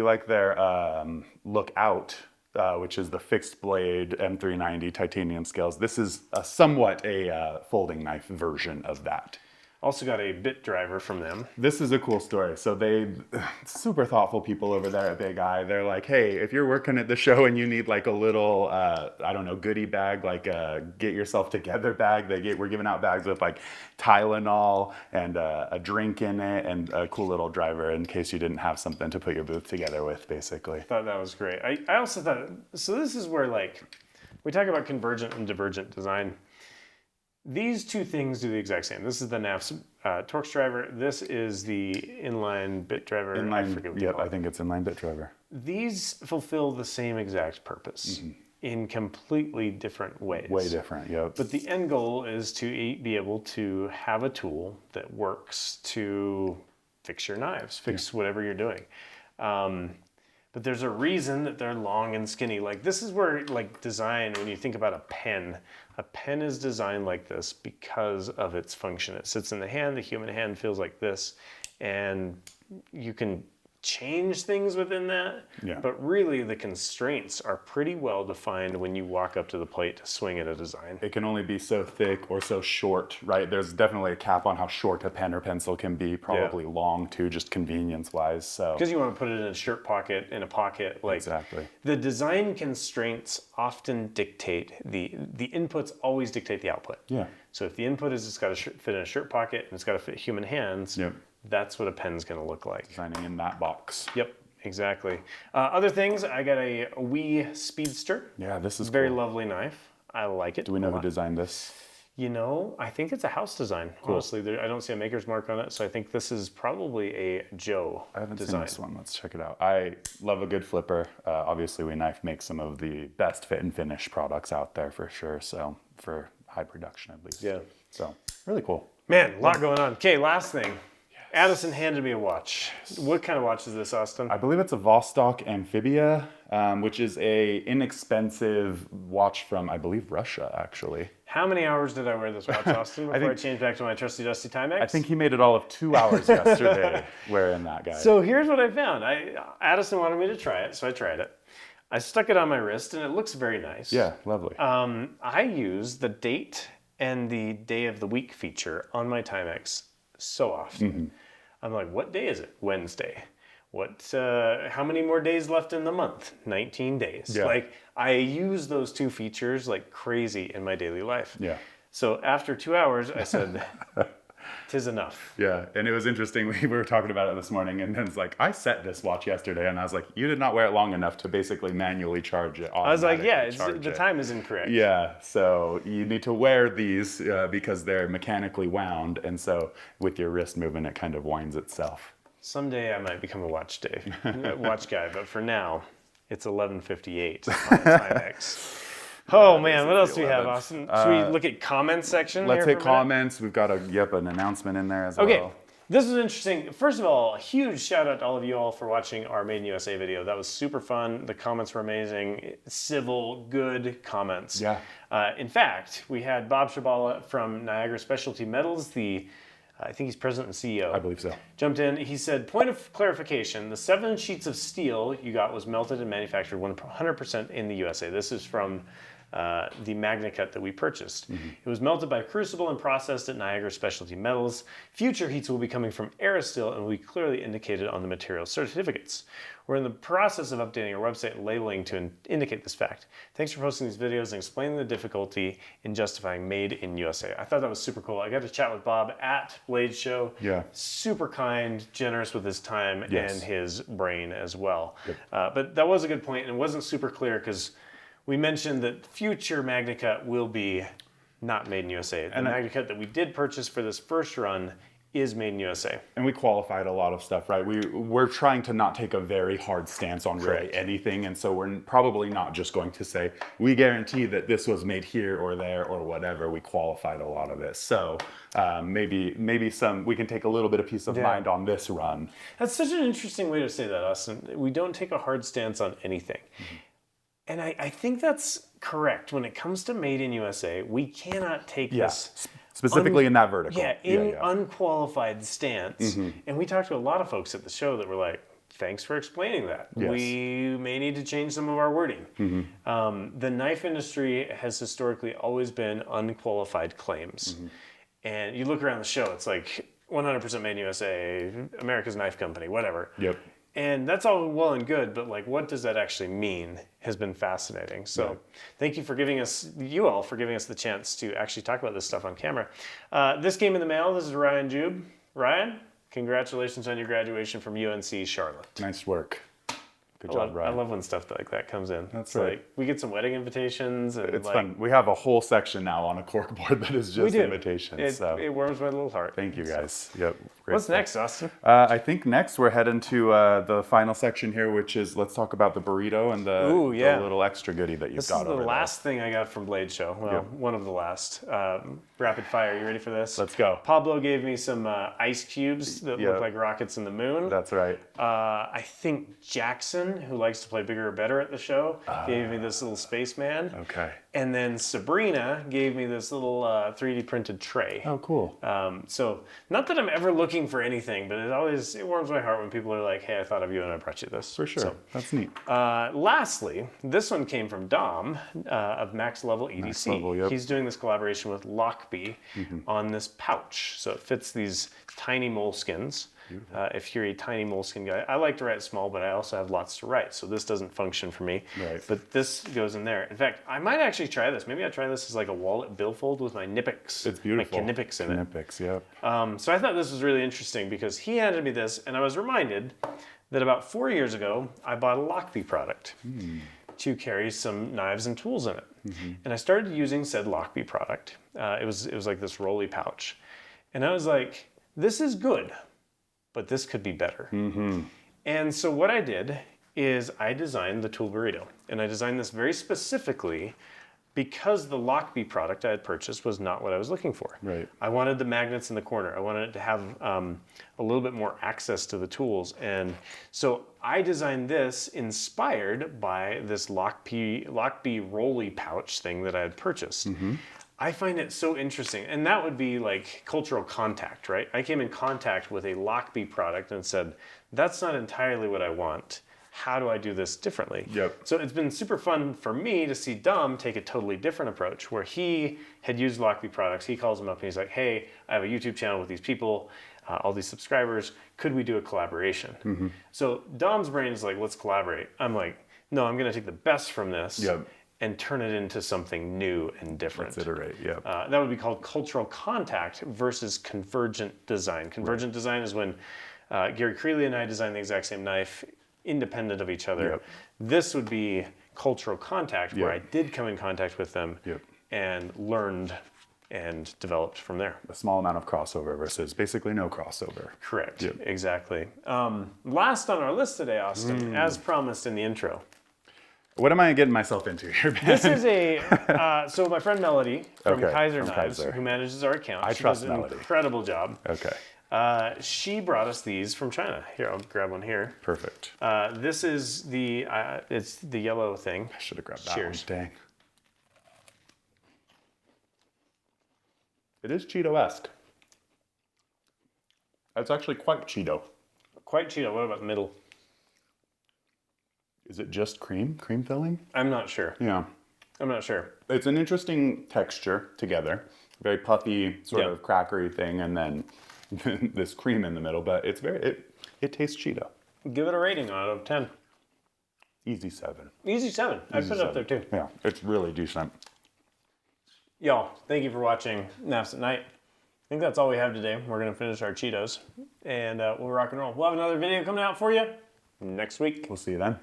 [SPEAKER 2] like their Look Out, which is the fixed blade M390 titanium scales, this is somewhat a folding knife version of that.
[SPEAKER 1] Also got a bit driver from them.
[SPEAKER 2] This is a cool story. So super thoughtful people over there at Big Eye. They're like, hey, if you're working at the show and you need like a little, goodie bag, like a get yourself together bag. We're giving out bags with like Tylenol and a drink in it and a cool little driver in case you didn't have something to put your booth together with, basically.
[SPEAKER 1] I thought that was great. I also thought, so this is where like, we talk about convergent and divergent design. These two things do the exact same. This is the Knafs Torx driver. This is the inline bit driver. I forget what
[SPEAKER 2] Yep, I think it's inline bit driver.
[SPEAKER 1] These fulfill the same exact purpose in completely different ways.
[SPEAKER 2] Way different, yep.
[SPEAKER 1] But the end goal is to be able to have a tool that works to fix your knives, fix whatever you're doing. But there's a reason that they're long and skinny. Like this is where like design, when you think about a pen is designed like this because of its function. It sits in the hand, the human hand feels like this, and you can change things within that, but really the constraints are pretty well defined when you walk up to the plate to swing at a design.
[SPEAKER 2] It can only be so thick or so short, right? There's definitely a cap on how short a pen or pencil can be, probably long too, just convenience-wise. So
[SPEAKER 1] because you want to put it in a shirt pocket, in a pocket, like
[SPEAKER 2] exactly.
[SPEAKER 1] The design constraints often dictate the inputs always dictate the output.
[SPEAKER 2] Yeah.
[SPEAKER 1] So if the input is it's got to fit in a shirt pocket and it's got to fit human hands, that's what a pen's going to look like.
[SPEAKER 2] Designing in that box.
[SPEAKER 1] Yep, exactly. Other things, I got a Wii Speedster.
[SPEAKER 2] Yeah, this is
[SPEAKER 1] very
[SPEAKER 2] cool.
[SPEAKER 1] lovely knife. I like it.
[SPEAKER 2] Do we know who designed this?
[SPEAKER 1] I think it's a house design. Cool. Honestly, I don't see a maker's mark on it, so I think this is probably a Joe
[SPEAKER 2] I haven't
[SPEAKER 1] design.
[SPEAKER 2] seen this one. Let's check it out. I love a good flipper. Obviously, We Knife makes some of the best fit and finish products out there for sure. So for high production, at least.
[SPEAKER 1] Yeah.
[SPEAKER 2] So really cool.
[SPEAKER 1] Man, a lot going on. Okay, last thing. Addison handed me a watch. What kind of watch is this, Austin?
[SPEAKER 2] I believe it's a Vostok Amphibia, which is a inexpensive watch from, I believe, Russia, actually.
[SPEAKER 1] How many hours did I wear this watch, Austin, before I changed back to my trusty dusty Timex?
[SPEAKER 2] I think he made it all of 2 hours yesterday wearing that guy.
[SPEAKER 1] So here's what I found. Addison wanted me to try it, so I tried it. I stuck it on my wrist, and it looks very nice.
[SPEAKER 2] Yeah, lovely.
[SPEAKER 1] I use the date and the day of the week feature on my Timex so often. I'm like, what day is it? Wednesday. How many more days left in the month? 19 days.
[SPEAKER 2] Yeah.
[SPEAKER 1] Like, I use those two features like crazy in my daily life.
[SPEAKER 2] Yeah.
[SPEAKER 1] So after 2 hours, I said, 'tis enough.
[SPEAKER 2] Yeah, and it was interesting. We were talking about it this morning, and then it's like, I set this watch yesterday, and I was like, you did not wear it long enough to basically manually charge it.
[SPEAKER 1] I was like, yeah,
[SPEAKER 2] automatically
[SPEAKER 1] the
[SPEAKER 2] charge it.
[SPEAKER 1] time is incorrect.
[SPEAKER 2] Yeah, so you need to wear these because they're mechanically wound, and so with your wrist movement, it kind of winds itself.
[SPEAKER 1] Someday I might become a watch guy, but for now, it's 11:58 on Timex. Oh man, what else do we have, Austin? Should we look at comments section?
[SPEAKER 2] Let's
[SPEAKER 1] here
[SPEAKER 2] hit
[SPEAKER 1] for a minute?
[SPEAKER 2] comments. We've got an announcement in there as
[SPEAKER 1] Okay.
[SPEAKER 2] well.
[SPEAKER 1] This is interesting. First of all, a huge shout out to all of you all for watching our Made in USA video. That was super fun. The comments were amazing. Civil, good comments.
[SPEAKER 2] Yeah.
[SPEAKER 1] In fact, we had Bob Shabala from Niagara Specialty Metals, I think he's president and CEO.
[SPEAKER 2] I believe so.
[SPEAKER 1] Jumped in. He said, point of clarification, the 7 sheets of steel you got was melted and manufactured 100% in the USA. This is from the MagnaCut that we purchased. It was melted by Crucible and processed at Niagara Specialty Metals. Future heats will be coming from Aerosteel and will be clearly indicated on the material certificates. We're in the process of updating our website and labeling to indicate this fact. Thanks for posting these videos and explaining the difficulty in justifying Made in USA. I thought that was super cool. I got to chat with Bob at Blade Show.
[SPEAKER 2] Yeah.
[SPEAKER 1] Super kind, generous with his time and his brain as well.
[SPEAKER 2] Yep.
[SPEAKER 1] But that was a good point, and it wasn't super clear because we mentioned that future MagnaCut will be not Made in USA. The MagnaCut that we did purchase for this first run is Made in USA.
[SPEAKER 2] And we qualified a lot of stuff, right? We're trying to not take a very hard stance on really
[SPEAKER 1] Correct.
[SPEAKER 2] anything, and so we're probably not just going to say, we guarantee that this was made here or there or whatever. We qualified a lot of it. So maybe we can take a little bit of peace of mind on this run.
[SPEAKER 1] That's such an interesting way to say that, Austin. We don't take a hard stance on anything. And I think that's correct. When it comes to Made in USA, we cannot take this
[SPEAKER 2] specifically in that vertical.
[SPEAKER 1] unqualified stance. And we talked to a lot of folks at the show that were like, thanks for explaining that.
[SPEAKER 2] Yes.
[SPEAKER 1] We may need to change some of our wording. The knife industry has historically always been unqualified claims. And you look around the show, it's like 100% Made in USA, America's Knife Company, whatever.
[SPEAKER 2] Yep.
[SPEAKER 1] And that's all well and good, but like, what does that actually mean has been fascinating. So thank you for giving us the chance to actually talk about this stuff on camera. This came in the mail. This is Ryan Jube. Ryan, congratulations on your graduation from UNC Charlotte.
[SPEAKER 2] Nice work. Good job, Ryan.
[SPEAKER 1] I love when stuff like that comes in.
[SPEAKER 2] That's
[SPEAKER 1] it's
[SPEAKER 2] right.
[SPEAKER 1] Like, we get some wedding invitations. And
[SPEAKER 2] It's fun. We have a whole section now on a corkboard that is just invitations.
[SPEAKER 1] It warms my little heart.
[SPEAKER 2] Thank you guys. Yep.
[SPEAKER 1] What's next, Austin?
[SPEAKER 2] I think next we're heading to the final section here, which is let's talk about the burrito and the little extra goodie that you've got over there.
[SPEAKER 1] This is the last thing I got from Blade Show. Well, one of the last. Rapid fire. You ready for this?
[SPEAKER 2] Let's go.
[SPEAKER 1] Pablo gave me some ice cubes that look like rockets in the moon.
[SPEAKER 2] That's right.
[SPEAKER 1] I think Jackson, who likes to play Bigger or Better at the show, gave me this little spaceman.
[SPEAKER 2] Okay.
[SPEAKER 1] And then Sabrina gave me this little 3D printed tray.
[SPEAKER 2] Oh, cool.
[SPEAKER 1] So not that I'm ever looking for anything, but it warms my heart when people are like, hey, I thought of you and I brought you this.
[SPEAKER 2] For sure.
[SPEAKER 1] So,
[SPEAKER 2] that's neat.
[SPEAKER 1] lastly, this one came from Dom of Max Level EDC.
[SPEAKER 2] Max Level, yep.
[SPEAKER 1] He's doing this collaboration with Lockbee on this pouch. So it fits these tiny moleskins. If you're a tiny moleskin guy, I like to write small, but I also have lots to write, so this doesn't function for me.
[SPEAKER 2] Right.
[SPEAKER 1] But this goes in there. In fact, I might actually try this. Maybe I'll try this as like a wallet billfold with my Knipex.
[SPEAKER 2] It's beautiful.
[SPEAKER 1] My Knipex in it.
[SPEAKER 2] Knipex, yep.
[SPEAKER 1] So I thought this was really interesting because he handed me this, and I was reminded that about 4 years ago, I bought a Lockbee product to carry some knives and tools in it. And I started using said Lockbee product. It was like this rolly pouch. And I was like, this is good, but this could be better. And so what I did is I designed the tool burrito. And I designed this very specifically because the Lockbee product I had purchased was not what I was looking for.
[SPEAKER 2] Right.
[SPEAKER 1] I wanted the magnets in the corner. I wanted it to have a little bit more access to the tools. And so I designed this inspired by this Lockbee rolly pouch thing that I had purchased. I find it so interesting. And that would be like cultural contact, right? I came in contact with a Lockbee product and said, that's not entirely what I want. How do I do this differently?
[SPEAKER 2] Yep.
[SPEAKER 1] So it's been super fun for me to see Dom take a totally different approach where he had used Lockbee products. He calls them up and he's like, hey, I have a YouTube channel with these people, all these subscribers. Could we do a collaboration? So Dom's brain is like, let's collaborate. I'm like, no, I'm going to take the best from this and turn it into something new and different.
[SPEAKER 2] Let's iterate, yeah.
[SPEAKER 1] That would be called cultural contact versus convergent design. Convergent design is when Gary Creeley and I designed the exact same knife, independent of each other.
[SPEAKER 2] Yep.
[SPEAKER 1] This would be cultural contact, where I
[SPEAKER 2] Yep.
[SPEAKER 1] did come in contact with them
[SPEAKER 2] Yep.
[SPEAKER 1] and learned and developed from there.
[SPEAKER 2] A small amount of crossover versus basically no crossover.
[SPEAKER 1] Correct,
[SPEAKER 2] Yep.
[SPEAKER 1] exactly. Last on our list today, Austin, as promised in the intro.
[SPEAKER 2] What am I getting myself into here, Ben?
[SPEAKER 1] This is so my friend Melody from
[SPEAKER 2] Okay,
[SPEAKER 1] Kaiser
[SPEAKER 2] from
[SPEAKER 1] Knives,
[SPEAKER 2] Kaiser.
[SPEAKER 1] who manages our account. She
[SPEAKER 2] trust
[SPEAKER 1] does an
[SPEAKER 2] Melody.
[SPEAKER 1] incredible job.
[SPEAKER 2] Okay,
[SPEAKER 1] She brought us these from China. Here, I'll grab one here.
[SPEAKER 2] perfect.
[SPEAKER 1] This is it's the yellow thing.
[SPEAKER 2] I should have grabbed that
[SPEAKER 1] Cheers.
[SPEAKER 2] one. Dang. It is Cheeto-esque. It's actually quite Cheeto.
[SPEAKER 1] Quite Cheeto. What about the middle?
[SPEAKER 2] Is it just cream filling?
[SPEAKER 1] I'm not sure.
[SPEAKER 2] Yeah.
[SPEAKER 1] I'm not sure.
[SPEAKER 2] It's an interesting texture together. Very puffy, sort
[SPEAKER 1] Yeah.
[SPEAKER 2] of crackery thing, and then this cream in the middle, but it's it tastes Cheeto.
[SPEAKER 1] Give it a rating out of 10.
[SPEAKER 2] Easy 7.
[SPEAKER 1] Easy 7. I'd put it up there too.
[SPEAKER 2] Yeah, it's really decent.
[SPEAKER 1] Y'all, thank you for watching Knafs at Night. I think that's all we have today. We're going to finish our Cheetos, and we'll rock and roll. We'll have another video coming out for you next week.
[SPEAKER 2] We'll see you then.